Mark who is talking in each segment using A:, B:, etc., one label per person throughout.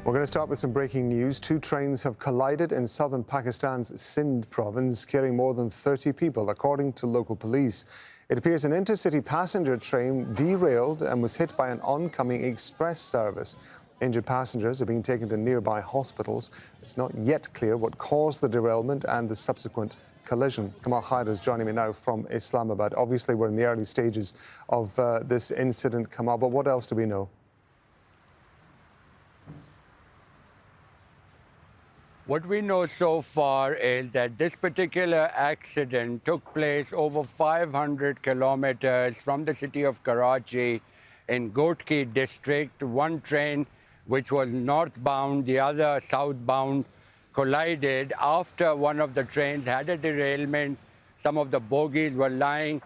A: We're going to start with some breaking news. Two trains have collided in southern Pakistan's Sindh Province, killing more than 30 people, according to local police. It appears an intercity passenger train derailed and was hit by an oncoming express service. Injured passengers are being taken to nearby hospitals. It's not yet clear what caused the derailment and the subsequent collision. Kamal Hyder is joining me now from Islamabad. Obviously, we're in the early stages of this incident, Kamal, but what else do we know?
B: What we know so far is that this particular accident took place over 500 kilometers from the city of Karachi in Ghotki district. One train, which was northbound, the other southbound, collided after one of the trains had a derailment. Some of the bogies were lying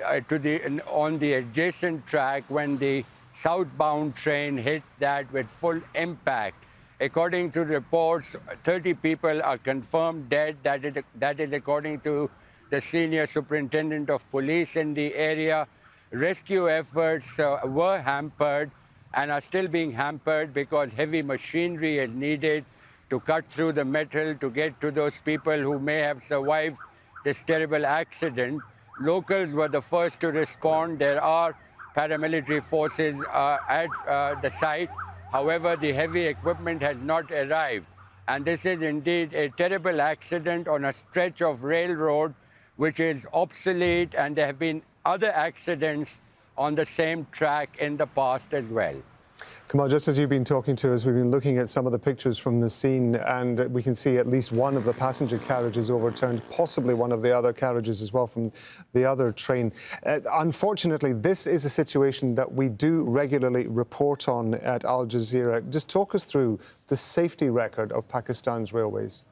B: on the adjacent track when the southbound train hit that with full impact. According to reports, 30 people are confirmed dead. That is according to the senior superintendent of police in the area. Rescue efforts were hampered and are still being hampered because heavy machinery is needed to cut through the metal to get to those people who may have survived this terrible accident. Locals were the first to respond. There are paramilitary forces at the site. However, the heavy equipment has not arrived. And this is indeed a terrible accident on a stretch of railroad which is obsolete, and there have been other accidents on the same track in the past as well.
A: Kamal, just as you've been talking to us, we've been looking at some of the pictures from the scene, and we can see at least one of the passenger carriages overturned, possibly one of the other carriages as well from the other train. Unfortunately, this is a situation that we do regularly report on at Al Jazeera. Just talk us through the safety record of Pakistan's railways.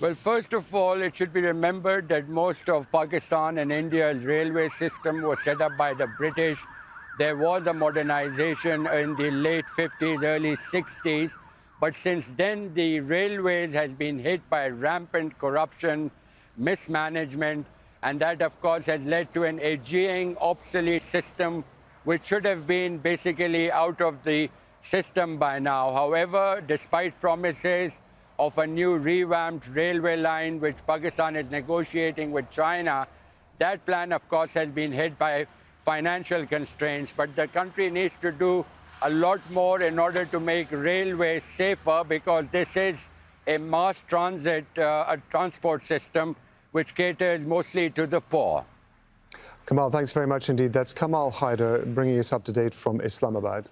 B: Well, first of all, it should be remembered that most of Pakistan and India's railway system was set up by the British. There was a modernization in the late 50s, early 60s. But since then, the railways has been hit by rampant corruption, mismanagement, and that, of course, has led to an aging, obsolete system, which should have been basically out of the system by now. However, despite promises of a new revamped railway line which Pakistan is negotiating with China, that plan, of course, has been hit by financial constraints. But the country needs to do a lot more in order to make railways safer, because this is a mass transit, a transport system which caters mostly to the poor.
A: Kamal, thanks very much indeed. That's Kamal Hyder bringing us up to date from Islamabad.